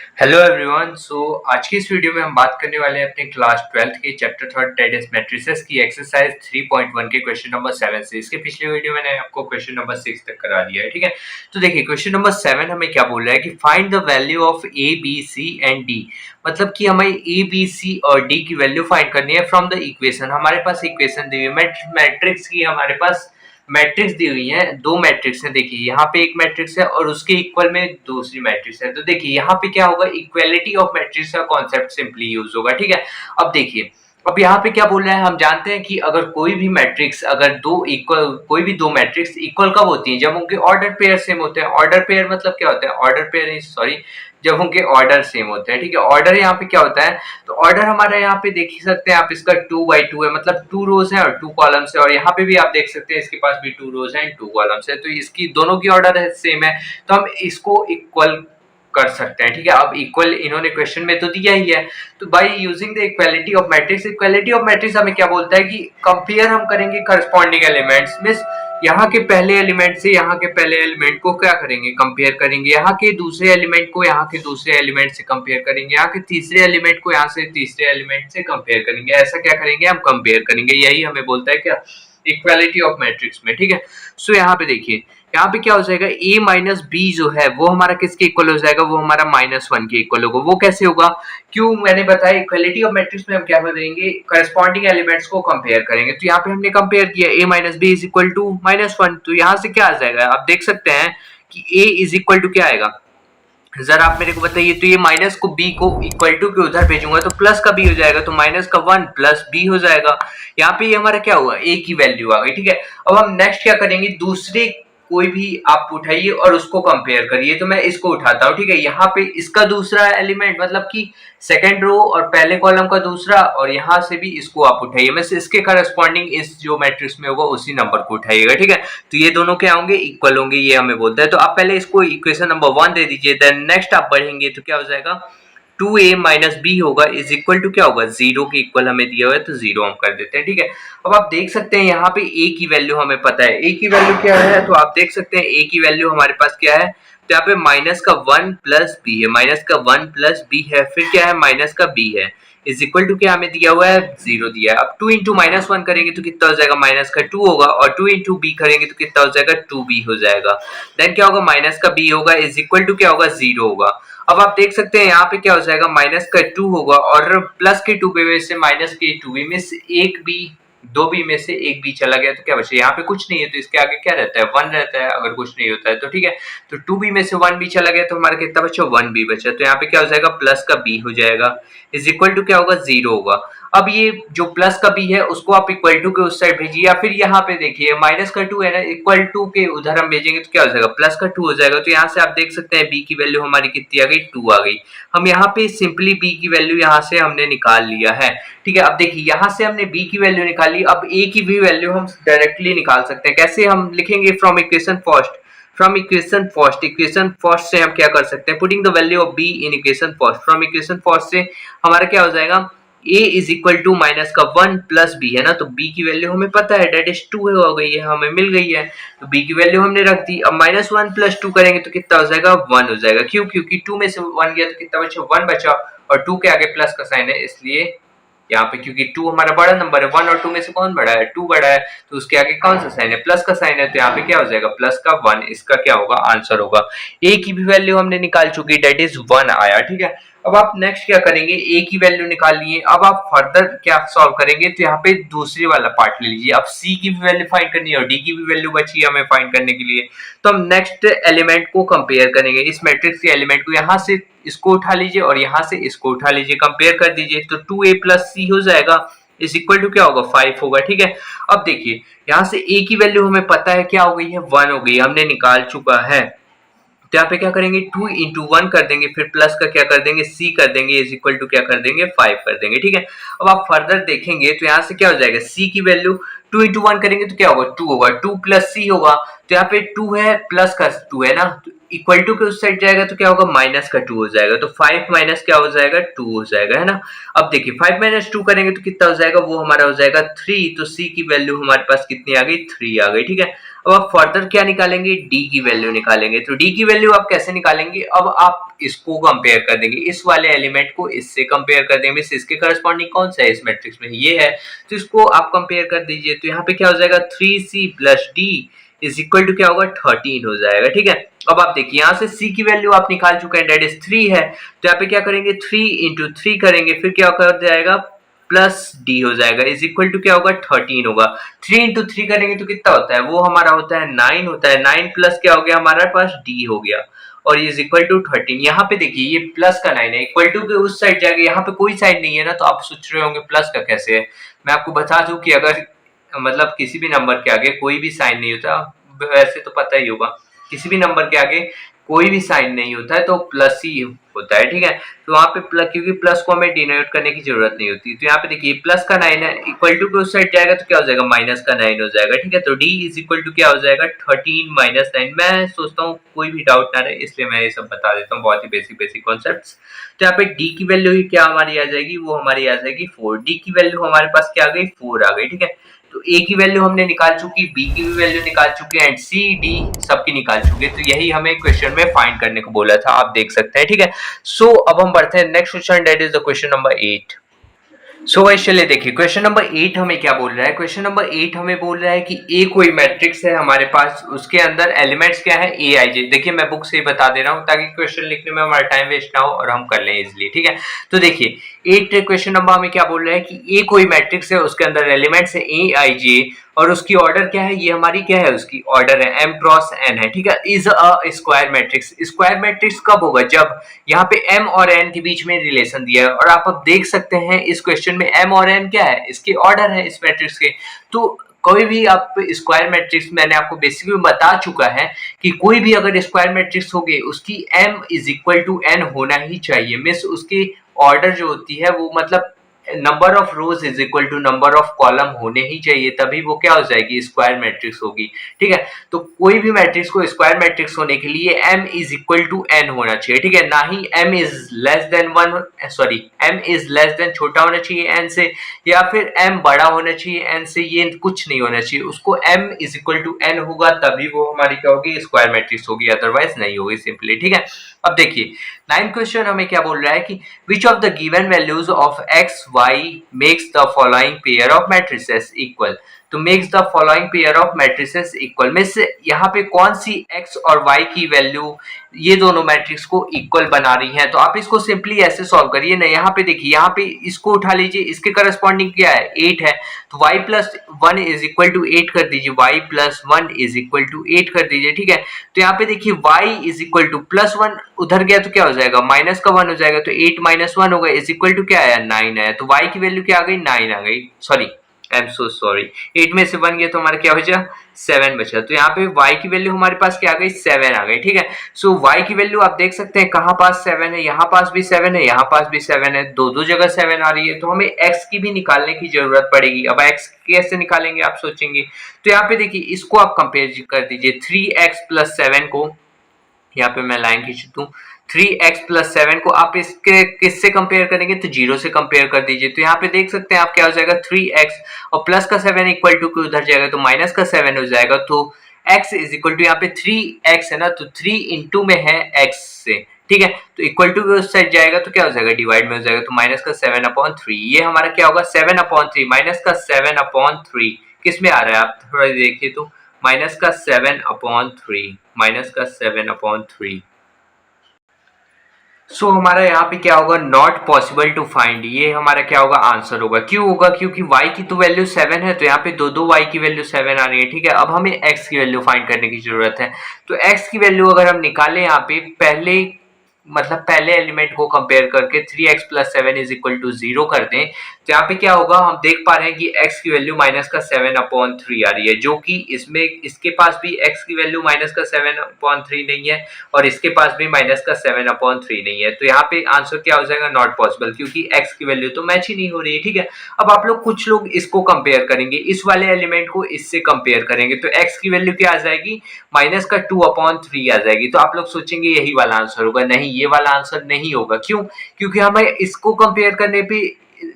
Hello everyone. आज की इस वीडियो में हम बात करने वाले हैं अपने क्लास 12th के चैप्टर 3 दैट इज मैट्रिसेस की एक्सरसाइज 3.1 के क्वेश्चन नंबर 7 से। इसके पिछले वीडियो में मैंने आपको क्वेश्चन नंबर 6 तक करा दिया है, ठीक है। तो देखिए क्वेश्चन नंबर 7 हमें क्या बोल रहा है कि find the value of A B C and D. मतलब कि हमें ए बी सी और डी की वैल्यू फाइंड करनी है फ्रॉम द इक्वेशन। हमारे पास इक्वेशन दी हुई है मैट्रिक्स की, हमारे पास मैट्रिक्स दी हुई है, दो मैट्रिक्स है। देखिए यहाँ पे एक मैट्रिक्स है और उसके इक्वल में दूसरी मैट्रिक्स है। तो देखिए यहाँ पे क्या होगा, इक्वालिटी ऑफ मैट्रिक्स का कॉन्सेप्ट सिंपली यूज होगा, ठीक है। अब देखिए अब यहाँ पे क्या बोल रहा है, हम जानते हैं कि अगर कोई भी मैट्रिक्स, अगर कोई भी दो मैट्रिक्स इक्वल कब होती है, जब उनके ऑर्डर पेयर सेम होते हैं। ऑर्डर पेयर मतलब क्या होता है, ऑर्डर पेयर सॉरी जब उनके ऑर्डर सेम होते हैं, ठीक है। ऑर्डर यहाँ पे क्या होता है, तो ऑर्डर हमारा यहाँ पे देख ही सकते हैं आप, इसका 2 by 2 है, मतलब 2 रोज है और 2 कॉलम्स है। और यहाँ पे भी आप देख सकते हैं इसके पास भी 2 रोज है एंड 2 कॉलम्स है, तो इसकी दोनों की ऑर्डर सेम है, तो हम इसको इक्वल कर सकते हैं, ठीक है। अब इक्वल इन्होंने क्वेश्चन में तो दिया ही है, तो by using the equality of matrix, equality of matrix हमें क्या बोलता है कि कंपेयर हम करेंगे करस्पॉन्डिंग एलिमेंट्स, मींस यहाँ के पहले एलिमेंट से यहाँ के पहले एलिमेंट को क्या करेंगे, कंपेयर करेंगे। यहाँ के दूसरे एलिमेंट को यहाँ के दूसरे एलिमेंट से कंपेयर करेंगे। यहाँ के तीसरे एलिमेंट को यहाँ से तीसरे एलिमेंट से कंपेयर करेंगे। ऐसा क्या करेंगे, हम कंपेयर करेंगे। यही हमें बोलता है क्या, इक्वालिटी ऑफ मैट्रिक्स में, ठीक है। सो यहाँ पे देखिए, यहाँ पे क्या हो जाएगा, a माइनस बी जो है वो हमारा किसके इक्वल हो जाएगा, वो हमारा -1 के इक्वल होगा। वो कैसे होगा, क्यों, मैंने बताया इक्वालिटी ऑफ मैट्रिक्स में हम क्या करेंगे, करस्पॉन्डिंग एलिमेंट्स को कंपेयर करेंगे। तो यहाँ पे हमने कंपेयर किया a minus B is equal to -1, तो यहाँ से क्या आ जाएगा, आप देख सकते हैं कि a इज इक्वल टू क्या आएगा, जरा आप मेरे को बताइए। तो ये माइनस को बी को इक्वल टू के उधर भेजूंगा तो प्लस का बी हो जाएगा, तो माइनस का 1 प्लस बी हो जाएगा। यहाँ पे ये हमारा क्या हुआ, ए की वैल्यू आ गई, ठीक है। अब हम नेक्स्ट क्या करेंगे, दूसरे कोई भी आप उठाइए और उसको कंपेयर करिए। तो मैं इसको उठाता हूँ, ठीक है। यहाँ पे इसका दूसरा एलिमेंट, मतलब कि सेकंड रो और पहले कॉलम का दूसरा, और यहाँ से भी इसको आप उठाइए, मैं इसके करस्पॉन्डिंग इस जो मैट्रिक्स में होगा उसी नंबर को उठाइएगा, ठीक है। तो ये दोनों क्या होंगे, इक्वल होंगे, ये हमें बोलता है। तो आप पहले इसको इक्वेशन नंबर 1 दे दीजिए, देन नेक्स्ट आप बढ़ेंगे तो क्या हो जाएगा, 2a माइनस बी होगा इज इक्वल टू क्या होगा, 0 के इक्वल हमें दिया हुआ है, तो 0 हम कर देते हैं, ठीक है। अब आप देख सकते हैं यहाँ पे a की वैल्यू हमें पता है, a की वैल्यू क्या है, तो आप देख सकते हैं a की वैल्यू हमारे पास क्या है, तो यहाँ पे माइनस का 1 प्लस बी है, माइनस का 1 प्लस बी है, फिर क्या है, माइनस का b है, इज इक्वल टू क्या हमें दिया हुआ है, 0 दिया है। अब 2 इंटू -1 करेंगे तो कितना हो जाएगा, माइनस का 2 होगा, और 2 इंटू बी करेंगे तो कितना हो जाएगा, 2b हो जाएगा। देन क्या होगा, माइनस का b होगा इज इक्वल टू क्या होगा, 0 होगा। अब आप देख सकते हैं यहाँ पे क्या हो जाएगा, माइनस का 2 होगा और प्लस के 2 पे से माइनस के 2b में से एक बी, दो बी में से एक बी चला गया तो क्या बचे, यहाँ पे कुछ नहीं है, तो इसके आगे क्या रहता है, 1 रहता है, अगर कुछ नहीं होता है तो, ठीक है। तो 2b में से 1b चला गया तो हमारा कितना बचा, 1b बचा, तो यहाँ पे क्या हो जाएगा, प्लस का b हो जाएगा इज इक्वल टू क्या होगा, 0 होगा। अब ये जो प्लस का b है उसको आप इक्वल टू के उस साइड भेजिए, या फिर यहाँ पे देखिए माइनस का 2 है ना, इक्वल टू के उधर हम भेजेंगे तो क्या हो जाएगा, प्लस का 2 हो जाएगा। तो यहाँ से आप देख सकते हैं b की वैल्यू हमारी कितनी आ गई, 2 आ गई। हम यहाँ पे सिंपली b की वैल्यू यहाँ से हमने निकाल लिया है, ठीक है। अब देखिए यहाँ से हमने b की वैल्यू निकाली, अब a की भी वैल्यू हम डायरेक्टली निकाल सकते हैं। कैसे हम लिखेंगे, from equation first, from equation first, equation first से हम क्या कर सकते हैं, putting the value of b in equation first, from equation first से हमारा क्या हो जाएगा, a is equal to minus का 1 प्लस b है ना, तो b की वैल्यू हमें पता है डेट इज 2 हो गई है, हमें मिल गई है, तो b की वैल्यू हमने रख दी। अब -1 प्लस 2 करेंगे तो कितना हो जाएगा, 1 हो जाएगा। क्यों, क्योंकि 2 में से 1 गया तो कितना बचा, 1 बचा, और 2 के आगे प्लस का साइन है, इसलिए यहाँ पे क्योंकि 2 हमारा बड़ा नंबर है, 1 और 2 में से कौन बड़ा है, 2 बड़ा है, तो उसके आगे कौन सा साइन है, प्लस का साइन है, तो यहाँ पे क्या हो जाएगा, प्लस का 1, इसका क्या होगा, आंसर होगा। a की भी वैल्यू हमने निकाल चुकी, डेट इज 1 आया, ठीक है। अब आप नेक्स्ट क्या करेंगे, a की वैल्यू निकाल लिए, अब आप फर्दर क्या सॉल्व करेंगे, तो यहाँ पे दूसरी वाला पार्ट ले लीजिए। अब c की भी वैल्यू फाइंड करनी है और d की भी वैल्यू बची है हमें फाइंड करने के लिए, तो हम नेक्स्ट एलिमेंट को कंपेयर करेंगे, इस मैट्रिक्स के एलिमेंट को यहाँ से इसको उठा लीजिए और यहाँ से इसको उठा लीजिए, कंपेयर कर दीजिए, तो 2a प्लस c हो जाएगा इज इक्वल टू क्या होगा, 5 होगा, ठीक है। अब देखिए यहाँ से a की वैल्यू हमें पता है क्या हो गई है, 1 हो गई, हमने निकाल चुका है। तो यहाँ पे क्या करेंगे, 2 इंटू 1 कर देंगे, फिर प्लस का क्या कर देंगे, c कर देंगे, इज इक्वल टू क्या कर देंगे, 5 कर देंगे, ठीक है। अब आप फर्दर देखेंगे तो यहाँ से क्या हो जाएगा, c की वैल्यू 2 इंटू 1 करेंगे तो क्या होगा, 2 होगा, 2 प्लस c होगा, तो यहाँ पे 2 है प्लस का 2 है ना, तो इक्वल टू के उस साइड जाएगा तो क्या होगा, माइनस का 2 हो जाएगा, तो 5 माइनस क्या हो जाएगा, 2 हो जाएगा, है ना। अब देखिए 5 माइनस 2 करेंगे तो कितना हो जाएगा, वो हमारा हो जाएगा 3, तो c की वैल्यू हमारे पास कितनी आ गई, 3 आ गई, ठीक है। अब आप फर्दर क्या निकालेंगे, डी की वैल्यू निकालेंगे। तो डी की वैल्यू आप कैसे निकालेंगे, अब आप इसको कंपेयर कर देंगे, इस वाले एलिमेंट को इससे कंपेयर कर देंगे, इसके करस्पॉन्डिंग कौन सा है इस मैट्रिक्स में, ये है, तो इसको आप कंपेयर कर दीजिए। तो यहाँ पे क्या हो जाएगा, 3c plus D is equal to क्या होगा, 13 हो जाएगा। ठीक है, अब आप देखिए यहाँ से c की वैल्यू आप निकाल चुके हैं, डेट इज 3 है, तो यहाँ पे क्या करेंगे, 3 इंटू 3 करेंगे, फिर क्या कर जाएगा, प्लस डी हो जाएगा, इज इक्वल टू क्या होगा, 13 होगा। 3 इंटू 3 करेंगे तो कितना होता है, वो हमारा होता है 9 होता है, 9 प्लस क्या हो गया हमारे पास, डी हो गया, और इज इक्वल टू 13। यहाँ पे देखिए ये प्लस का 9 है, इक्वल टू के उस साइड जाएगा, यहाँ पे कोई साइड नहीं है ना, तो आप सोच रहे होंगे प्लस का कैसे है। मैं आपको बता दूं कि अगर मतलब किसी भी नंबर के आगे कोई भी साइन नहीं होता, वैसे तो पता ही होगा, किसी भी नंबर के आगे कोई भी साइन नहीं होता है तो प्लस ही होता है। ठीक है, तो वहां पे प्लस, क्योंकि प्लस को हमें डिनोट करने की जरूरत नहीं होती, तो यहाँ पे देखिए प्लस का 9 है, इक्वल टू के उस साइड जाएगा तो क्या हो जाएगा, माइनस का 9 हो जाएगा। ठीक है, तो डी इज इक्वल टू क्या हो जाएगा, 13 माइनस 9। मैं सोचता हूँ कोई भी डाउट ना रहे, इसलिए मैं ये सब बता देता हूँ, बहुत ही बेसिक बेसिक कॉन्सेप्ट्स। तो यहाँ पे डी की वैल्यू ही क्या हमारी आ जाएगी, वो हमारी आ जाएगी 4। डी की वैल्यू हमारे पास क्या आ गई, 4 आ गई। ठीक है, तो ए की वैल्यू हमने निकाल चुकी, बी की भी वैल्यू निकाल चुके एंड सी डी सबकी निकाल चुके, तो यही हमें क्वेश्चन में फाइंड करने को बोला था, आप देख सकते हैं। ठीक है, सो अब हम बढ़ते हैं next question, that is the question number 8। So guys चलिए देखिए क्वेश्चन नंबर 8 हमें क्या बोल रहा है, क्वेश्चन नंबर 8 हमें बोल रहा है कि ए कोई मैट्रिक्स है हमारे पास, उसके अंदर एलिमेंट्स क्या है, ए आई जे। देखिए मैं बुक से ही बता दे रहा हूँ ताकि क्वेश्चन लिखने में हमारा टाइम वेस्ट ना हो और हम कर लें इजिली। ठीक है, तो देखिए 8 क्वेश्चन नंबर हमें क्या बोल रहा है कि ए कोई मैट्रिक्स है, उसके अंदर एलिमेंट्स है ए आई जे, और उसकी ऑर्डर क्या है, ये हमारी क्या है, उसकी ऑर्डर है m क्रॉस n है। ठीक है, is a square matrix. Square matrix कब होगा, जब यहाँ पे m और n के बीच में रिलेशन दिया है, और आप अब देख सकते हैं इस क्वेश्चन में m और n क्या है, इसके ऑर्डर है इस मैट्रिक्स के। तो कोई भी आप स्क्वायर मैट्रिक्स, मैंने आपको बेसिकली बता चुका है कि कोई भी अगर स्क्वायर मैट्रिक्स होगी उसकी m is equal to n होना ही चाहिए, मीन्स उसकी ऑर्डर जो होती है वो मतलब number of rows is equal to number of column होने ही चाहिए, तभी वो क्या हो जाएगी, स्क्वायर मैट्रिक्स होगी। ठीक है, तो कोई भी मैट्रिक्स को स्क्वायर मैट्रिक्स होने के लिए m is equal to n होना चाहिए। ठीक है, ना ही m is less than 1, sorry m is less than छोटा होना चाहिए n से, या फिर m बड़ा होना चाहिए n से, ये कुछ नहीं होना चाहिए, उसको m is equal to n होगा तभी वो हमारी क्या होगी, स्क्वायर मैट्रिक्स होगी, अदरवाइज नहीं होगी सिंपली। ठीक है, अब देखिए 9th क्वेश्चन हमें क्या बोल रहा है कि which of the given values of x y makes the following pair of matrices equal। तो makes the following pair of matrices equal में से यहाँ पे कौन सी x और y की वैल्यू ये दोनों मैट्रिक्स को इक्वल बना रही हैं। तो आप इसको सिंपली ऐसे सॉल्व करिए ना, यहाँ पे देखिए, यहाँ पे इसको उठा लीजिए, इसके करस्पॉन्डिंग क्या है, 8 है, तो y plus 1 is equal to 8 कर दीजिए, y plus 1 is equal to 8 कर दीजिए। ठीक है, तो यहाँ पे देखिए y is equal two plus 1 उधर गया तो क्या हो जाएगा, माइनस का 1 हो जाएगा, तो 8 माइनस 1 होगा, इज इक्वल टू क्या आया, 9 आया। तो y की वैल्यू क्या आ गई, 9 आ गई, sorry I am so sorry, 8 में से 1 गया तो हमारा क्या बचा, 7 बचा। तो यहाँ पे y की वैल्यू हमारे पास क्या आ गई, 7 आ गई। ठीक है, सो y की वैल्यू आप देख सकते हैं कहाँ पास 7 है, यहाँ पास भी 7 है, यहाँ पास भी 7 है, दो जगह 7 आ रही है, तो हमें x की भी निकालने की जरूरत पड़ेगी। अब x कैसे निकालेंगे आप सोचेंगे, तो यहाँ पे देखिए इसको आप कंपेयर कर दीजिए 3x प्लस 7 को, यहाँ पे मैं लाइन खींच दूं, 3x प्लस 7 को आप इसके किससे कंपेयर करेंगे, तो 0 से कंपेयर कर दीजिए। तो यहाँ पे देख सकते हैं आप क्या हो जाएगा, 3x और प्लस का 7 इक्वल टू उधर जाएगा तो माइनस का 7 हो जाएगा, तो x इज इक्वल टू यहाँ पे 3x है ना, तो 3 इंटू में है x से। ठीक है, तो इक्वल टू उस साइड जाएगा तो क्या हो जाएगा, डिवाइड में हो जाएगा, तो माइनस का 7/3, ये हमारा क्या होगा 7/3, माइनस का 7/3 किस में आ रहा है आप थोड़ा देखिए, तो माइनस का 7/3, माइनस का 7/3। सो हमारा यहाँ पे क्या होगा, नॉट पॉसिबल टू फाइंड, ये हमारा क्या होगा, आंसर होगा। क्यों होगा, क्योंकि y की तो वैल्यू 7 है, तो यहाँ पे दो y की वैल्यू 7 आ रही है। ठीक है, अब हमें x की वैल्यू फाइंड करने की जरूरत है। तो x की वैल्यू अगर हम निकालें यहाँ पे पहले एलिमेंट को कंपेयर करके 3x plus 7 is equal to 0 कर दें, तो यहाँ पे क्या होगा, हम देख पा रहे हैं कि x की वैल्यू माइनस का 7/3 आ रही है, जो कि इसमें इसके पास भी x की वैल्यू माइनस का 7/3 नहीं है और इसके पास भी माइनस का 7/3 नहीं है। तो यहाँ पे आंसर क्या हो जाएगा, नॉट पॉसिबल, क्योंकि x की वैल्यू तो मैच ही नहीं हो रही है। ठीक है, अब आप लोग कुछ लोग इसको कंपेयर करेंगे, इस वाले एलिमेंट को इससे कंपेयर करेंगे, तो x की वैल्यू क्या आ जाएगी, माइनस का 2/3 आ जाएगी। तो आप लोग सोचेंगे यही वाला आंसर होगा, नहीं, ये वाला आंसर नहीं होगा। क्यों, क्योंकि हमें इसको कंपेयर करने पे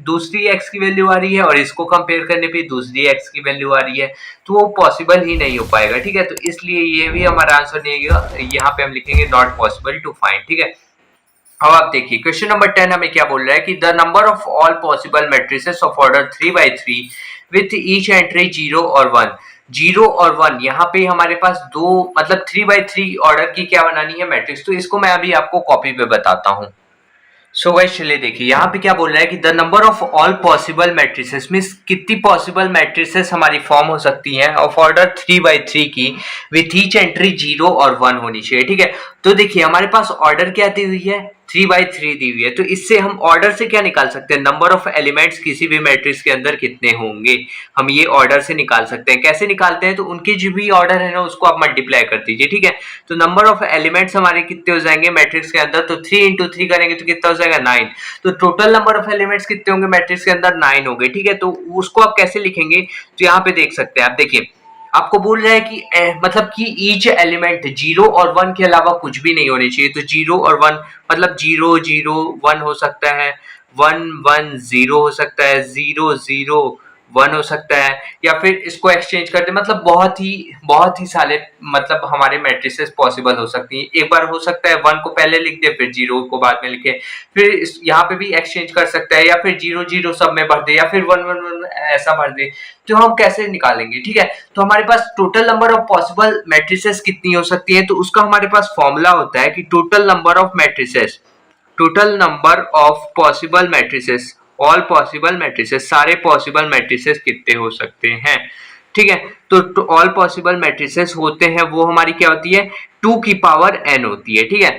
दूसरी एक्स की वैल्यू आ रही है और इसको कंपेयर करने पे दूसरी एक्स की वैल्यू आ रही है, तो वो पॉसिबल ही नहीं हो पाएगा। ठीक है, तो इसलिए ये भी हमारा आंसर नहीं होगा, यहाँ पे हम लिखेंगे नॉट पॉसिबल टू फाइंड। ठीक है, अब आप देखिए क्वेश्चन नंबर 10 हमें क्या बोल रहा है कि the number of all possible matrices of order 3 by 3 with each entry 0 और 1। 0 और 1 यहाँ पे हमारे पास दो मतलब 3 by 3 ऑर्डर की क्या बनानी है मैट्रिक्स, तो इसको मैं अभी आपको कॉपी पे बताता हूँ। सो गाइस चलिए देखिए यहाँ पे क्या बोल रहा है कि the number of all possible matrices means कितनी पॉसिबल मैट्रिसेस हमारी फॉर्म हो सकती हैं ऑफ ऑर्डर 3 by 3 की विथ ईच एंट्री 0 और 1 होनी चाहिए। ठीक है, तो देखिए हमारे पास ऑर्डर क्या दी हुई है, 3 by 3 दी हुई है, तो इससे हम ऑर्डर से क्या निकाल सकते हैं, नंबर ऑफ एलिमेंट्स किसी भी मैट्रिक्स के अंदर कितने होंगे, हम ये ऑर्डर से निकाल सकते हैं। कैसे निकालते हैं, तो उनके जो भी ऑर्डर है ना उसको आप मल्टीप्लाई कर दीजिए। ठीक है, तो नंबर ऑफ एलिमेंट्स हमारे कितने हो जाएंगे मैट्रिक्स के अंदर, तो 3 × 3 करेंगे तो कितना हो जाएगा 9, तो टोटल नंबर ऑफ एलिमेंट्स कितने होंगे मैट्रिक्स के अंदर 9 हो गए। ठीक है, तो उसको आप कैसे लिखेंगे, तो यहाँ पे देख सकते हैं आप, देखिए आपको बोल रहा है कि मतलब कि ईच एलिमेंट 0 और 1 के अलावा कुछ भी नहीं होने चाहिए, तो 0 और 1 मतलब 0 0 1 हो सकता है, 1 1 0 हो सकता है, 0 0 1 हो सकता है, या फिर इसको एक्सचेंज करते मतलब बहुत ही सारे मतलब हमारे मैट्रिसेस पॉसिबल हो सकती हैं। एक बार हो सकता है 1 को पहले लिख दे फिर 0 को बाद में लिखे, फिर यहाँ पे भी एक्सचेंज कर सकता है, या फिर 0 0 सब में भर दे, या फिर 1 1 1 ऐसा भर दे। तो हम कैसे निकालेंगे, ठीक है, तो हमारे पास total number of possible matrices कितनी हो सकती है, तो उसका हमारे पास फॉर्मूला होता है कि total number of matrices, total number of possible matrices, all possible matrices, सारे पॉसिबल मैट्रिसेस कितने हो सकते हैं। ठीक है, तो ऑल पॉसिबल मैट्रिसेस होते हैं वो हमारी क्या होती है 2 की पावर n होती है। ठीक है,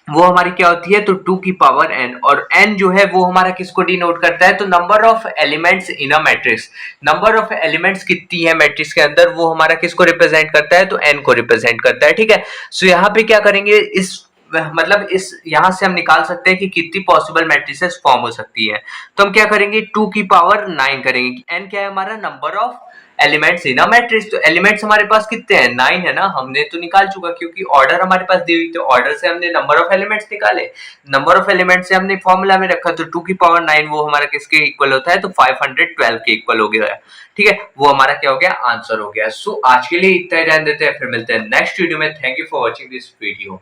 वो हमारी क्या होती है, तो 2 की पावर n, और n जो है वो हमारा किसको डिनोट करता है, तो number of elements in a matrix, number of elements कितनी है मैट्रिक्स के अंदर वो हमारा किसको रिप्रेजेंट करता है, तो n को रिप्रेजेंट करता है। ठीक है, सो यहाँ पे क्या करेंगे, इस मतलब इस यहां से हम निकाल सकते हैं कि कितनी पॉसिबल मैट्रिसेस फॉर्म हो सकती है, तो हम क्या करेंगे 2 की पावर 9 करेंगे, n क्या है हमारा number of elements in a matrix, तो एलिमेंट्स हमारे पास कितने हैं 9 है ना, हमने तो निकाल चुका क्योंकि ऑर्डर हमारे पास दी हुई, तो ऑर्डर से हमने नंबर ऑफ एलिमेंट्स निकाले, नंबर ऑफ एलिमेंट्स से हमने फॉर्मूला में रखा, तो 2 की पावर 9 वो हमारा किसके इक्वल होता है, तो 512 के इक्वल हो गया है। ठीक है, वो हमारा क्या हो गया, आंसर हो गया। सो आज के लिए इतना ही रहने देते हैं, फिर मिलते हैं नेक्स्ट वीडियो में। Thank you for watching this video.